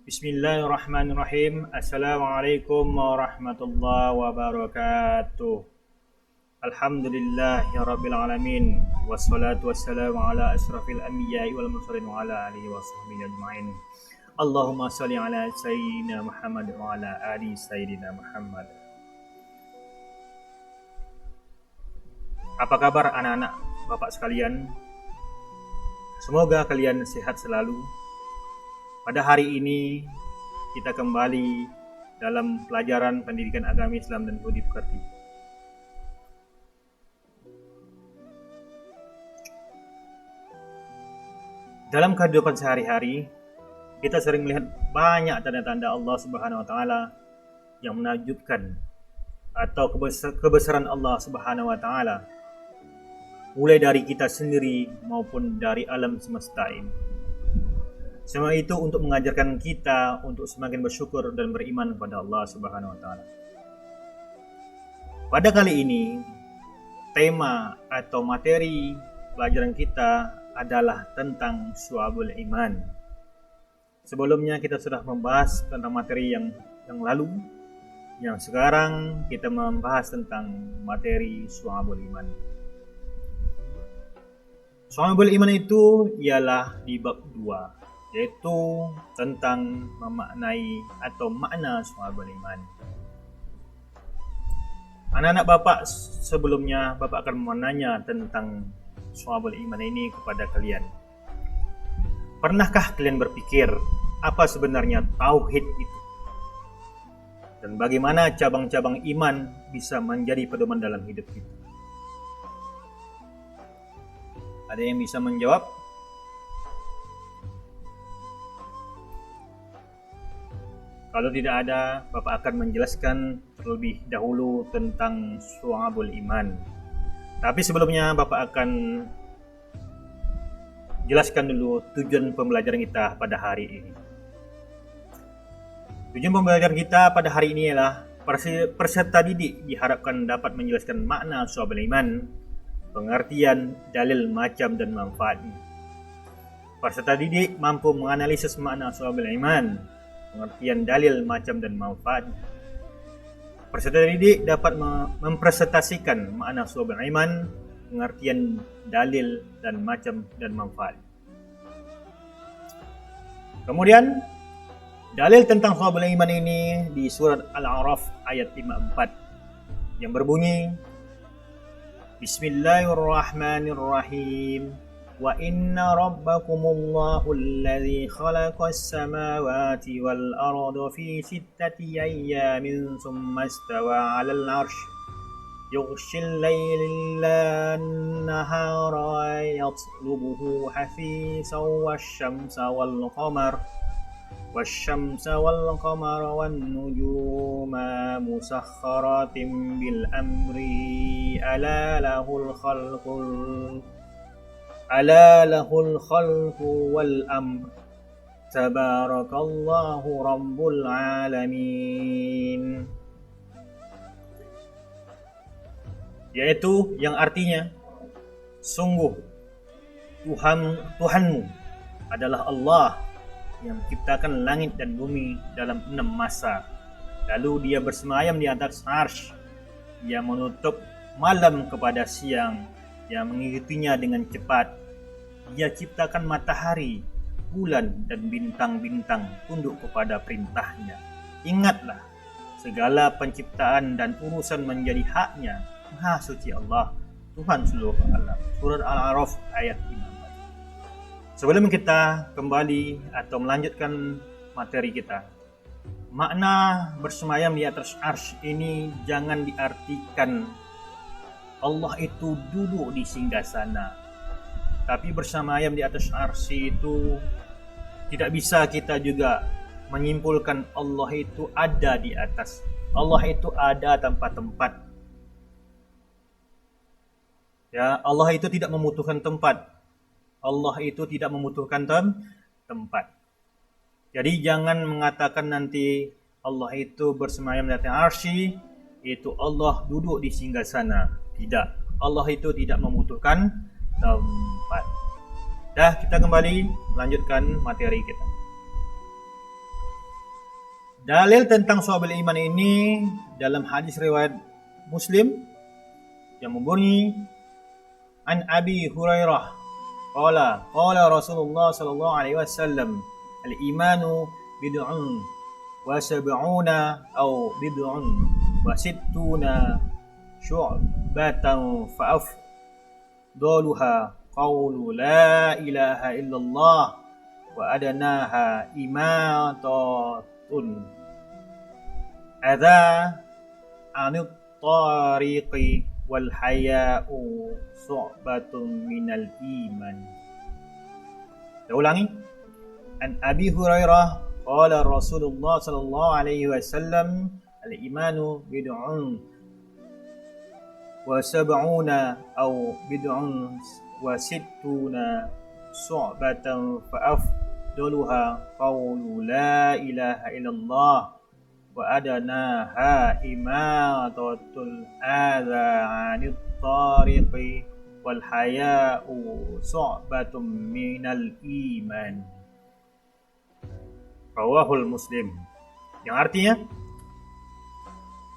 Bismillahirrahmanirrahim. Assalamualaikum warahmatullahi wabarakatuh. Alhamdulillahirabbil alamin. Wassalatu wassalamu ala asyrafil anbiya'i wal mursalin wa ala alihi washabbihi ajmain. Allahumma shalli ala sayyidina Muhammad wa ala ali sayyidina Muhammad. Apa kabar anak-anak Bapak sekalian? Semoga kalian sehat selalu. Pada hari ini kita kembali dalam pelajaran pendidikan agama Islam dan budi pekerti. Dalam kehidupan sehari-hari, kita sering melihat banyak tanda-tanda Allah Subhanahu wa taala yang menakjubkan atau kebesaran Allah Subhanahu wa taala, mulai dari kita sendiri maupun dari alam semesta ini. Semua itu untuk mengajarkan kita untuk semakin bersyukur dan beriman kepada Allah Subhanahu wa taala. Pada kali ini, tema atau materi pelajaran kita adalah tentang syu'abul iman. Sebelumnya kita sudah membahas tentang materi yang lalu. Yang sekarang kita membahas tentang materi syu'abul iman. Syu'abul iman itu ialah di bab 2, yaitu tentang memaknai atau makna syu'abul iman. Anak-anak Bapak, sebelumnya Bapak akan menanya tentang syu'abul iman ini kepada kalian. Pernahkah kalian berpikir apa sebenarnya tauhid itu? Dan bagaimana cabang-cabang iman bisa menjadi pedoman dalam hidup kita? Ada yang bisa menjawab? Kalau tidak ada, Bapak akan menjelaskan terlebih dahulu tentang syu'abul iman. Tapi sebelumnya Bapak akan jelaskan dulu tujuan pembelajaran kita pada hari ini. Tujuan pembelajaran kita pada hari ini ialah peserta didik diharapkan dapat menjelaskan makna syu'abul iman, pengertian, dalil, macam, dan manfaatnya. Peserta didik mampu menganalisis makna syu'abul iman, pengertian, dalil, macam, dan manfaat. Peserta didik dapat mempresentasikan makna syu'abul iman, pengertian, dalil, dan macam, dan manfaat. Kemudian, dalil tentang syu'abul iman ini di surat Al-A'raf ayat 54 yang berbunyi, Bismillahirrahmanirrahim. Wa inna rabbakumullahu alladhi khalaqas samawati wal arda fi sittati ayyamin thumma istawa 'alal 'arsy yughshil layla an-nahara yatlubuhu hafizan wasyamsa wal qamara wan nujuma musakhkharatin bil amri ala lahul khalqu wal amr tabarakallahu rabbul alamin. Yaitu yang artinya, sungguh Tuhanmu adalah Allah yang menciptakan langit dan bumi dalam 6 masa. Lalu dia bersemayam di atas arsy. Dia menutup malam kepada siang, yang mengikutinya dengan cepat. Dia ciptakan matahari, bulan, dan bintang-bintang tunduk kepada perintahnya. Ingatlah, segala penciptaan dan urusan menjadi haknya. Maha suci Allah, Tuhan seluruh alam. Surat Al-A'raf ayat 54. Sebelum kita kembali atau melanjutkan materi kita, makna bersemayam di atas arsy ini jangan diartikan Allah itu duduk di singgasana. Tapi bersemayam di atas arsy itu tidak bisa kita juga menyimpulkan Allah itu ada di atas. Allah itu ada tanpa tempat. Ya, Allah itu tidak membutuhkan tempat. Allah itu tidak membutuhkan tempat. Jadi jangan mengatakan nanti Allah itu bersemayam di atas arsy, itu Allah duduk di singgasana. Tidak, Allah itu tidak membutuhkan tempat. Dah, kita kembali melanjutkan materi kita. Dalil tentang Syu'abul Iman ini dalam hadis riwayat Muslim yang berbunyi An Abi Hurairah qala Rasulullah sallallahu alaihi wasallam al-imanu bid'un wa sab'una aw bid'un wa sittuna syu'batan fa'afdaluha qawlu la ilaha illallah wa adanaha imatatun adza anut tariqi wal haya'u su'batun minal iman. Saya ulangi. An Abi Hurairah qala Rasulullah sallallahu alaihi wasallam al-imanu bid'un wa sab'una aw bid'un wa sittuna su'batan fa'afdaluha qawlu la ilaha illallah wa adanaha imatatul adza 'anit tariqi wal haya'u su'batun minal iman. Rawahul Muslim. Yang artinya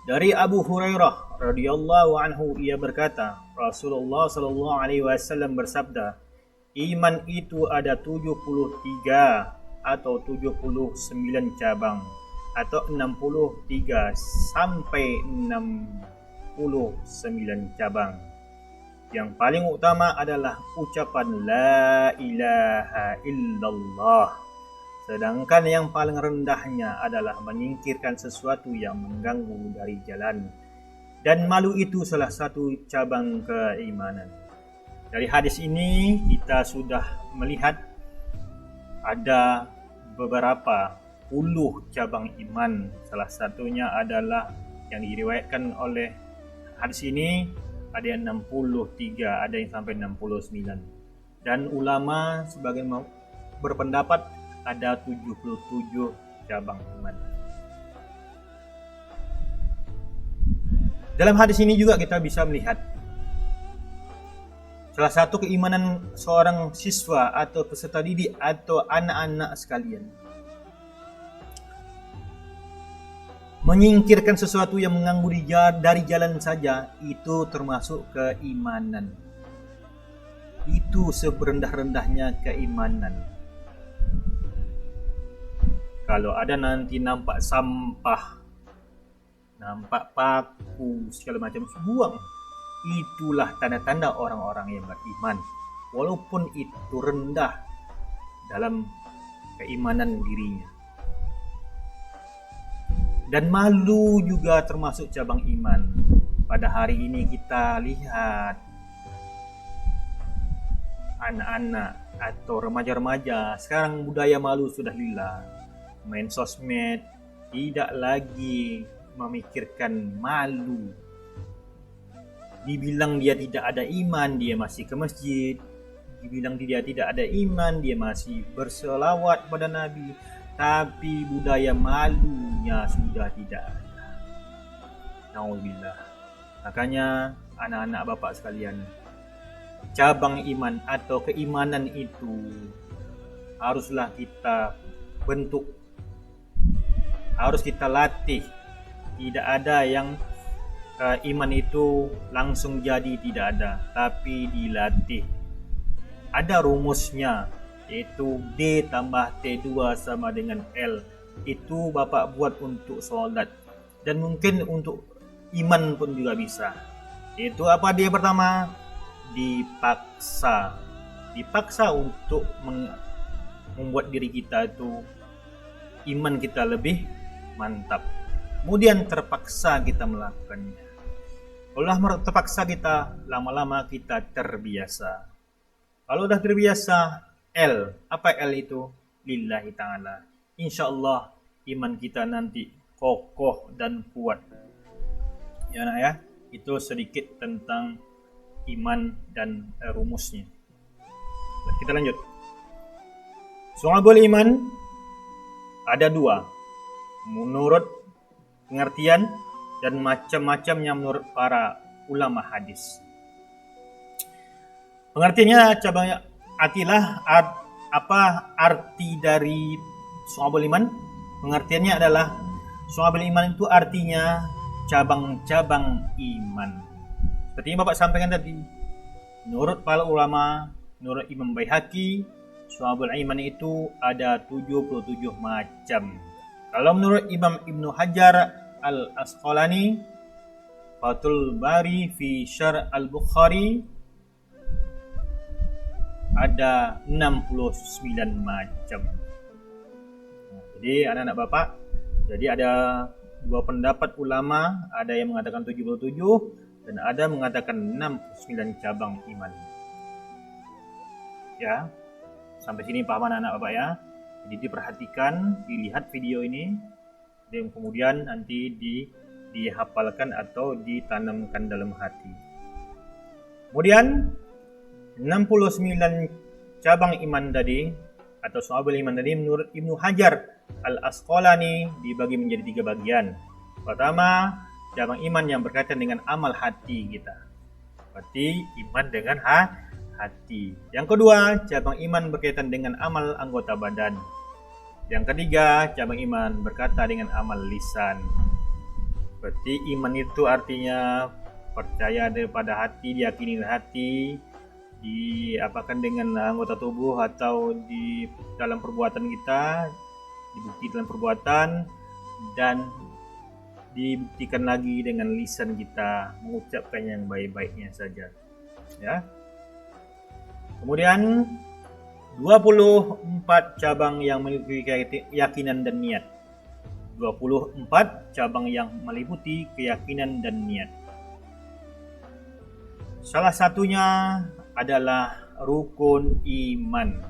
dari Abu Hurairah radhiyallahu anhu, ia berkata, Rasulullah sallallahu alaihi wasallam bersabda, iman itu ada 73 atau 79 cabang atau 63 sampai 69 cabang. Yang paling utama adalah ucapan la ilaha illallah. Sedangkan yang paling rendahnya adalah menyingkirkan sesuatu yang mengganggu dari jalan. Dan malu itu salah satu cabang keimanan. Dari hadis ini kita sudah melihat ada beberapa puluh cabang iman. Salah satunya adalah yang diriwayatkan oleh hadis ini ada yang 63, ada yang sampai 69. Dan ulama sebagian berpendapat ada 77 cabang iman. Dalam hadis ini juga kita bisa melihat salah satu keimanan seorang siswa atau peserta didik atau anak-anak sekalian, menyingkirkan sesuatu yang mengganggu dari jalan saja, itu termasuk keimanan. Itu seberendah-rendahnya keimanan. Kalau ada nanti nampak sampah, nampak paku, segala macam, buang. Itulah tanda-tanda orang-orang yang beriman. Walaupun itu rendah dalam keimanan dirinya. Dan malu juga termasuk cabang iman. Pada hari ini kita lihat anak-anak atau remaja-remaja sekarang budaya malu sudah hilang. Main sosmed, tidak lagi memikirkan malu. Dibilang dia tidak ada iman, dia masih ke masjid. Dibilang dia tidak ada iman, dia masih berselawat pada Nabi. Tapi budaya malunya sudah tidak ada. Nauzubillah. Makanya anak-anak bapak sekalian, cabang iman atau keimanan itu haruslah kita bentuk, harus kita latih. Tidak ada yang iman itu langsung jadi, tidak ada, tapi dilatih. Ada rumusnya, yaitu D tambah T2 sama dengan L. Itu Bapak buat untuk sholat. Dan mungkin untuk iman pun juga bisa. Itu apa dia pertama? Dipaksa. Dipaksa untuk membuat diri kita itu, iman kita lebih mantap. Kemudian terpaksa kita melakukannya. Kalau terpaksa kita, lama-lama kita terbiasa. Kalau udah terbiasa, L. Apa L itu? Lillahi ta'ala. Insya Allah iman kita nanti kokoh dan kuat. Ya nak ya, itu sedikit tentang iman dan rumusnya. Kita lanjut. Syu'abul iman ada dua, menurut pengertian dan macam-macamnya menurut para ulama hadis. Pengertiannya cabangnya artilah apa arti dari Syu'abul iman? Pengertiannya adalah Syu'abul iman itu artinya cabang-cabang iman. Seperti yang Bapak sampaikan tadi, menurut para ulama, menurut Imam Baihaqi, Syu'abul iman itu ada 77 macam. Kalau menurut Imam Ibnu Hajar Al-Asqalani, Fathul Bari fi Syarh Al-Bukhari, ada 69 macam. Jadi anak-anak Bapak, jadi ada dua pendapat ulama, ada yang mengatakan 77 dan ada mengatakan 69 cabang iman. Ya, sampai sini paham anak-anak Bapak ya. Jadi diperhatikan, dilihat video ini, dan kemudian nanti dihafalkan atau ditanamkan dalam hati. Kemudian 69 cabang iman tadi atau syu'abul iman tadi menurut Ibnu Hajar Al-Asqalani dibagi menjadi 3 bagian. Pertama, cabang iman yang berkaitan dengan amal hati kita. Berarti iman dengan hati. Yang kedua, cabang iman berkaitan dengan amal anggota badan. Yang ketiga, cabang iman berkata dengan amal lisan. Berarti iman itu artinya percaya daripada hati, diyakini dengan hati, diapakan dengan anggota tubuh atau di dalam perbuatan kita, dibukti dalam perbuatan, dan dibuktikan lagi dengan lisan kita, mengucapkan yang baik-baiknya saja. Ya. Kemudian 24 cabang yang meliputi keyakinan dan niat. 24 cabang yang meliputi keyakinan dan niat. Salah satunya adalah rukun iman.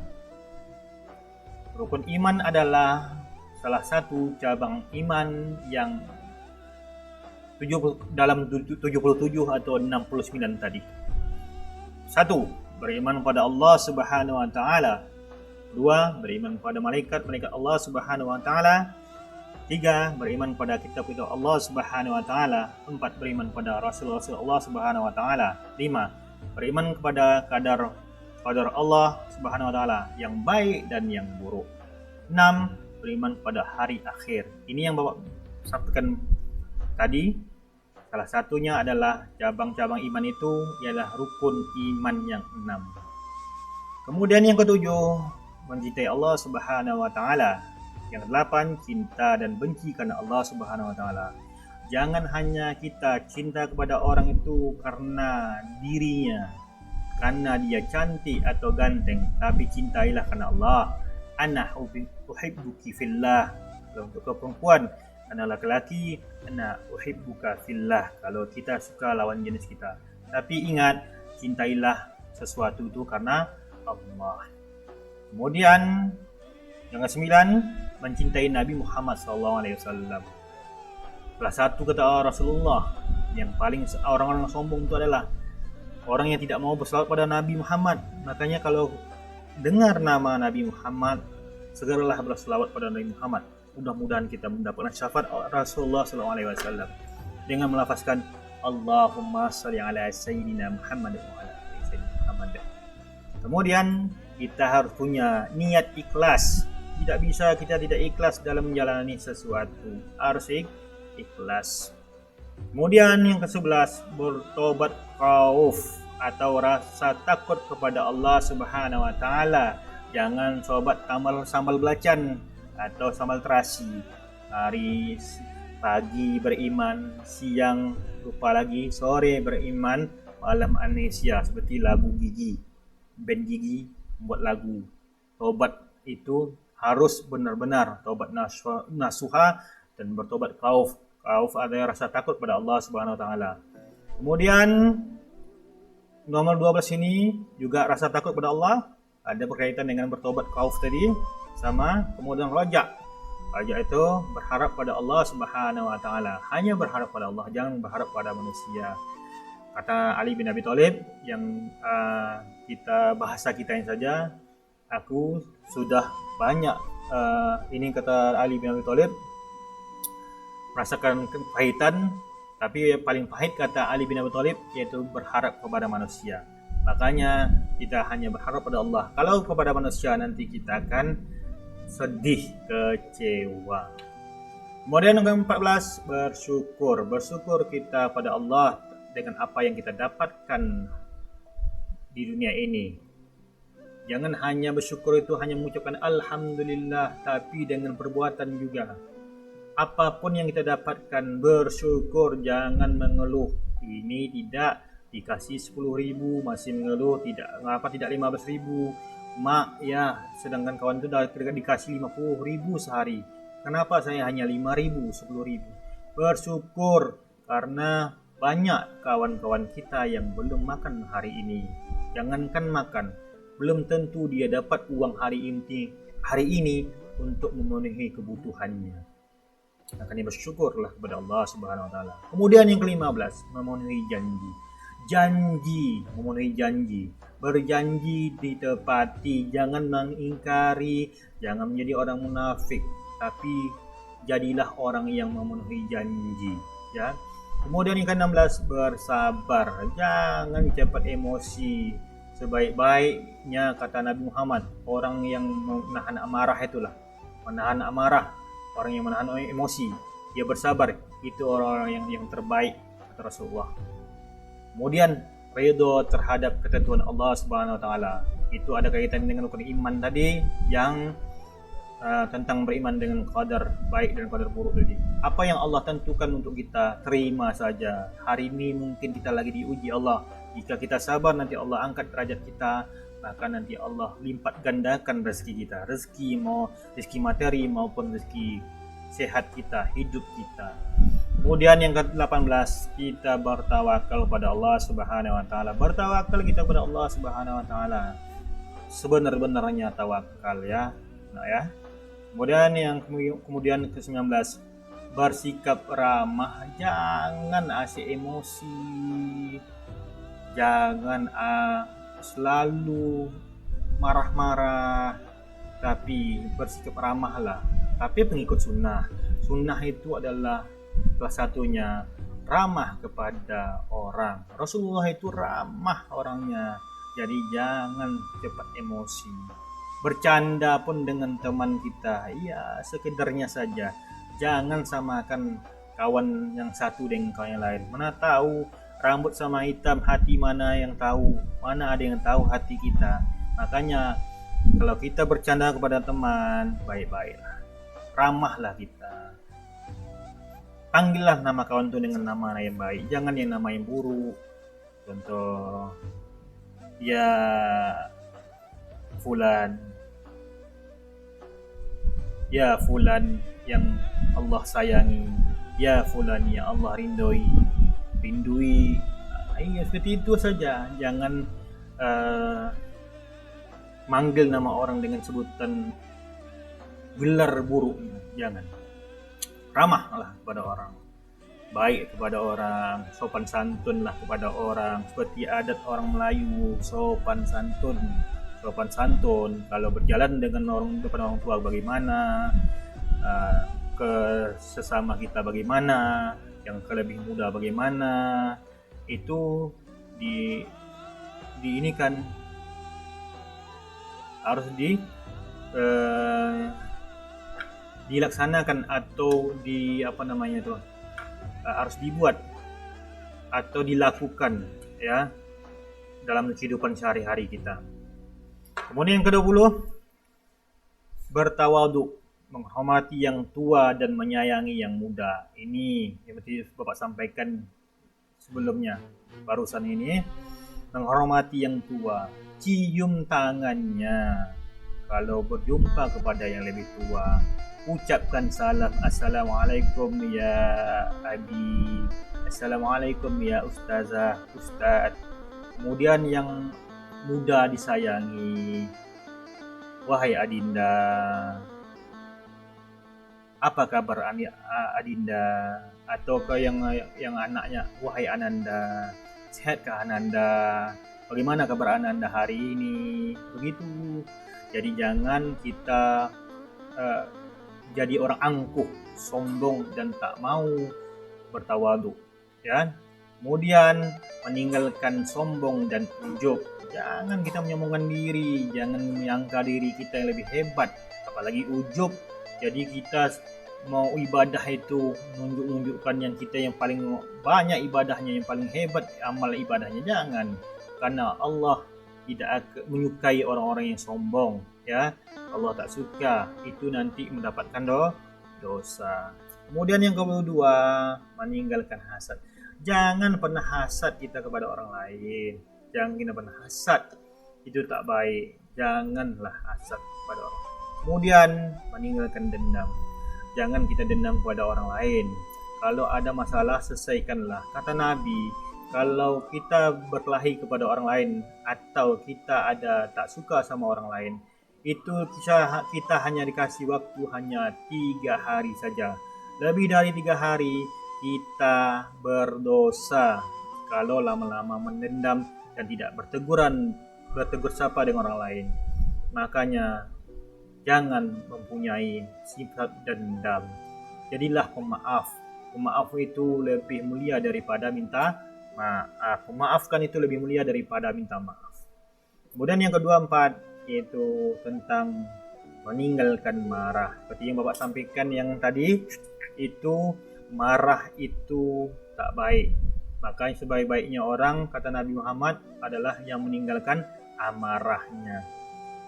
Rukun iman adalah salah satu cabang iman yang dalam 77 atau 69 tadi. 1. Beriman pada Allah Subhanahu wa taala. 2. Beriman pada malaikat Allah Subhanahu wa taala. 3. Beriman pada kitab-kitab Allah Subhanahu wa taala. 4. Beriman pada Rasul-Rasul Allah Subhanahu wa taala. 5. Beriman kepada qadar Allah Subhanahu wa taala yang baik dan yang buruk. 6. Beriman pada hari akhir. Ini yang Bapak sampaikan tadi. Salah satunya adalah cabang-cabang iman itu ialah rukun iman yang 6. Kemudian yang ketujuh, mencintai Allah Subhanahu wa taala. Yang 8, cinta dan benci karena Allah Subhanahu wa taala. Jangan hanya kita cinta kepada orang itu karena dirinya, karena dia cantik atau ganteng, tapi cintailah karena Allah. Ana uhibbuki fillah. Kalau untuk perempuan, karena laki-laki, ana uhibbuka fillah. Kalau kita suka lawan jenis kita. Tapi ingat, cintailah sesuatu itu karena Allah. Kemudian yang ke-9, mencintai Nabi Muhammad SAW. Salah satu kata Rasulullah, yang paling orang-orang sombong itu adalah orang yang tidak mau berselawat pada Nabi Muhammad. Makanya kalau dengar nama Nabi Muhammad, segeralah berselawat pada Nabi Muhammad. Mudah-mudahan kita mendapatkan syafaat Rasulullah SAW dengan melafazkan Allahumma shalli ala sayyidina Muhammad wa ala sayyidina Muhammad. Kemudian kita harus punya niat ikhlas. Tidak bisa kita tidak ikhlas dalam menjalani sesuatu. Harus ikhlas. Kemudian yang ke-11, bertobat khauf atau rasa takut kepada Allah Subhanahu wa taala. Jangan sobat sambal belacan atau sambal terasi. Hari pagi beriman, siang lupa lagi, sore beriman, malam amnesia, seperti lagu Gigi. Band Gigi membuat lagu. Tobat itu harus benar-benar tobat nasuha dan bertobat khauf. Khauf ada rasa takut pada Allah Subhanahu wa taala. Kemudian nomor 12 ini juga rasa takut pada Allah, ada berkaitan dengan bertobat khauf tadi sama. Kemudian raja. Raja itu berharap pada Allah Subhanahu wa taala. Hanya berharap pada Allah, jangan berharap pada manusia. Kata Ali bin Abi Thalib yang bahasa kita yang saja, aku sudah banyak ini kata Ali bin Abi Thalib, merasakan kepahitan, tapi yang paling pahit kata Ali bin Abi Thalib yaitu berharap kepada manusia. Makanya kita hanya berharap pada Allah. Kalau kepada manusia nanti kita akan sedih, kecewa. Kemudian yang ke-14, bersyukur. Bersyukur kita pada Allah dengan apa yang kita dapatkan di dunia ini. Jangan hanya bersyukur itu hanya mengucapkan alhamdulillah, tapi dengan perbuatan juga. Apapun yang kita dapatkan, bersyukur, jangan mengeluh. Ini tidak dikasih 10.000 masih mengeluh, tidak 15.000. Mak ya, sedangkan kawan itu dah dikasih 50.000 sehari. Kenapa saya hanya 5.000, 10.000? Bersyukur karena banyak kawan-kawan kita yang belum makan hari ini. Jangankan makan, belum tentu dia dapat uang hari ini untuk memenuhi kebutuhannya. Makanya bersyukurlah kepada Allah Subhanahu wa taala. Kemudian yang ke-15, memenuhi janji. Memenuhi janji. Berjanji ditepati, jangan mengingkari, jangan menjadi orang munafik, tapi jadilah orang yang memenuhi janji, ya. Kemudian yang ke-16, bersabar. Jangan cepat emosi. Sebaik-baiknya kata Nabi Muhammad, orang yang menahan amarah itulah, menahan amarah, orang yang menahan emosi, dia bersabar, itu orang-orang yang terbaik kata Rasulullah. Kemudian ridho terhadap ketentuan Allah Subhanahu wa taala. Itu ada kaitan dengan rukun iman tadi yang tentang beriman dengan qadar baik dan qadar buruk tadi. Apa yang Allah tentukan untuk kita, terima saja. Hari ini mungkin kita lagi diuji Allah. Jika kita sabar, nanti Allah angkat derajat kita, bahkan nanti Allah lipat gandakan rezeki kita. Rezeki materi maupun rezeki sehat kita, hidup kita. Kemudian yang ke-18, kita bertawakal pada Allah Subhanahu wa taala. Bertawakal kita pada Allah Subhanahu wa taala. Sebenar-benarnya tawakal, ya. Nah, ya. Kemudian ke-19, bersikap ramah, jangan asik emosi. Jangan selalu marah-marah, tapi bersikap ramahlah. Tapi pengikut sunnah. Sunnah itu adalah salah satunya ramah kepada orang. Rasulullah itu ramah orangnya. Jadi jangan cepat emosi. Bercanda pun dengan teman kita, ya sekedarnya saja. Jangan samakan kawan yang satu dengan kawan yang lain. Mana tahu rambut sama hitam, hati mana yang tahu? Mana ada yang tahu hati kita? Makanya kalau kita bercanda kepada teman, baik-baiklah. Ramahlah kita. Panggillah nama kawan itu dengan nama yang baik, jangan yang nama yang buruk. Contoh, ya fulan yang Allah sayangi, ya fulan yang Allah rindui. Seperti itu saja. Jangan manggil nama orang dengan sebutan gelar buruk. Jangan. Ramahlah kepada orang, baik kepada orang, sopan santunlah kepada orang, seperti adat orang Melayu, sopan santun. Kalau berjalan dengan depan orang tua bagaimana, ke sesama kita bagaimana, yang ke lebih muda bagaimana, itu ini kan harus dilaksanakan atau harus dibuat atau dilakukan, ya, dalam kehidupan sehari-hari kita. Kemudian yang ke-20, bertawadhu, menghormati yang tua dan menyayangi yang muda. Ini seperti Bapak sampaikan sebelumnya, barusan ini, menghormati yang tua, cium tangannya kalau berjumpa kepada yang lebih tua, ucapkan salam, assalamualaikum ya abi, assalamualaikum ya ustazah, ustaz. Kemudian yang muda disayangi, wahai adinda, apa kabar adinda? Atau ke yang anaknya, wahai ananda, sehatkah ananda? Bagaimana kabar ananda hari ini? Begitu. Jadi jangan kita jadi orang angkuh, sombong dan tak mau bertawadhu, ya. Kemudian meninggalkan sombong dan ujub. Jangan kita menyombongkan diri, jangan menyangka diri kita yang lebih hebat, apalagi ujub. Jadi kita mau ibadah itu nunjukkan yang kita yang paling banyak ibadahnya, yang paling hebat amal ibadahnya, jangan. Karena Allah tidak menyukai orang-orang yang sombong, ya. Allah tak suka, itu nanti mendapatkan dosa. Kemudian yang kedua, meninggalkan hasad. Jangan pernah hasad kita kepada orang lain. Jangan pernah hasad, itu tak baik. Janganlah hasad kepada orang. Kemudian meninggalkan dendam. Jangan kita dendam kepada orang lain. Kalau ada masalah, selesaikanlah. Kata Nabi, kalau kita berkelahi kepada orang lain atau kita ada tak suka sama orang lain, itu kita hanya dikasih waktu hanya 3 hari saja. Lebih dari 3 hari kita berdosa kalau lama-lama mendendam dan tidak bertegur sapa dengan orang lain. Makanya jangan mempunyai sifat dendam. Jadilah pemaaf. Pemaaf itu lebih mulia daripada minta maaf. Memaafkan itu lebih mulia daripada minta maaf. Kemudian yang kedua, 4, yaitu tentang meninggalkan marah. Seperti yang Bapak sampaikan yang tadi, itu marah itu tak baik. Maka sebaik-baiknya orang, kata Nabi Muhammad, adalah yang meninggalkan amarahnya.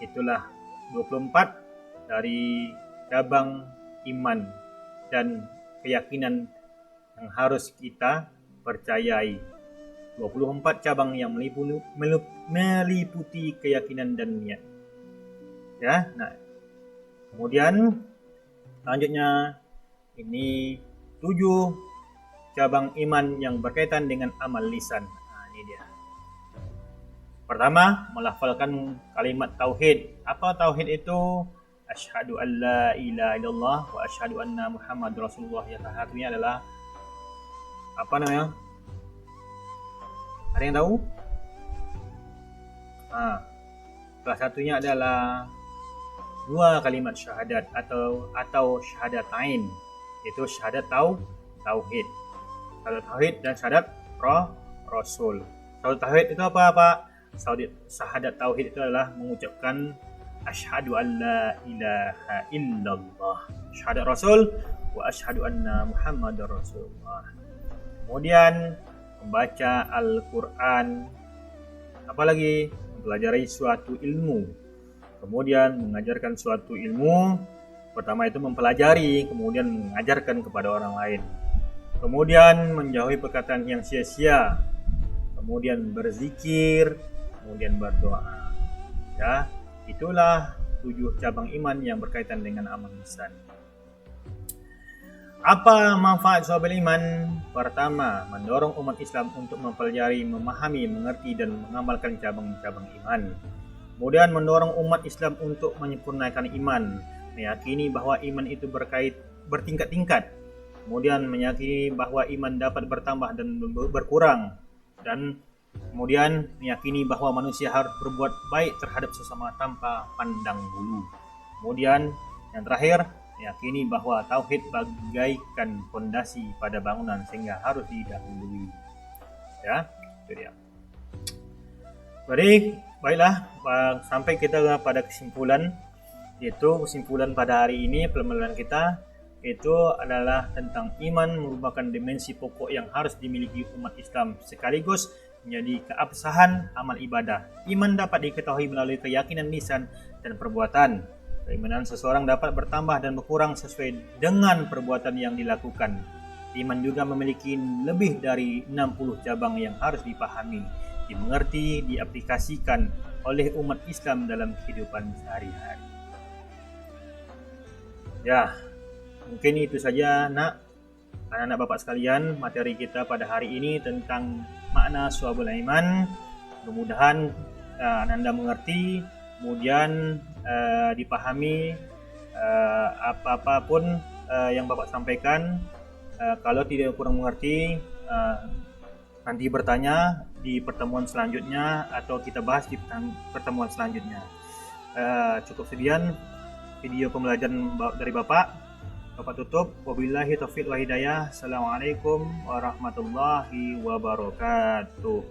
Itulah 24 dari cabang iman dan keyakinan yang harus kita percayai. 24 cabang yang meliputi keyakinan dan niat. Ya, nah. Kemudian selanjutnya ini 7 cabang iman yang berkaitan dengan amal lisan. Nah, ini dia. Pertama, melafalkan kalimat tauhid. Apa tauhid itu? Asyhadu an la ilaha illallah wa asyhadu anna Muhammadur Rasulullah. Yang satunya adalah apa namanya? Ada yang tahu? Salah satunya adalah 2 kalimat syahadat atau syahadatain, yaitu syahadat tauhid. Syahadat tauhid dan syahadat rasul. Syahadat tauhid itu apa, Pak? Syahadat tauhid itu adalah mengucapkan asyhadu an la ilaha illallah. Syahadat rasul wa asyhadu anna Muhammadar Rasulullah. Kemudian membaca Al-Qur'an, apalagi mempelajari suatu ilmu. Kemudian mengajarkan suatu ilmu. Pertama itu mempelajari, kemudian mengajarkan kepada orang lain. Kemudian menjauhi perkataan yang sia-sia. Kemudian berzikir, kemudian berdoa. Ya, itulah 7 cabang iman yang berkaitan dengan amal lisan. Apa manfaat sahabat iman? Pertama, mendorong umat Islam untuk mempelajari, memahami, mengerti, dan mengamalkan cabang-cabang iman. Kemudian mendorong umat Islam untuk menyempurnakan iman, meyakini bahwa iman itu bertingkat-tingkat. Kemudian meyakini bahwa iman dapat bertambah dan berkurang. Dan kemudian meyakini bahwa manusia harus berbuat baik terhadap sesama tanpa pandang bulu. Kemudian yang terakhir, meyakini bahwa tauhid bagaikan fondasi pada bangunan sehingga harus didahului. Ya, itu dia. Baiklah, sampai kita pada kesimpulan, yaitu kesimpulan pada hari ini pembelajaran kita itu adalah tentang iman merupakan dimensi pokok yang harus dimiliki umat Islam sekaligus menjadi keabsahan amal ibadah. Iman dapat diketahui melalui keyakinan lisan dan perbuatan. Keimanan seseorang dapat bertambah dan berkurang sesuai dengan perbuatan yang dilakukan. Iman juga memiliki lebih dari 60 cabang yang harus dipahami, dimengerti, diaplikasikan oleh umat Islam dalam kehidupan sehari-hari. Ya, mungkin itu saja anak-anak Bapak sekalian, materi kita pada hari ini tentang makna syu'abul iman. Mudah-mudahan Anda mengerti, kemudian dipahami apa-apapun yang Bapak sampaikan. Kalau tidak kurang mengerti, nanti bertanya di pertemuan selanjutnya atau kita bahas di pertemuan selanjutnya. Cukup sekian video pembelajaran dari Bapak. Bapak tutup. Wabillahi taufiq wa hidayah. Assalamualaikum warahmatullahi wabarakatuh.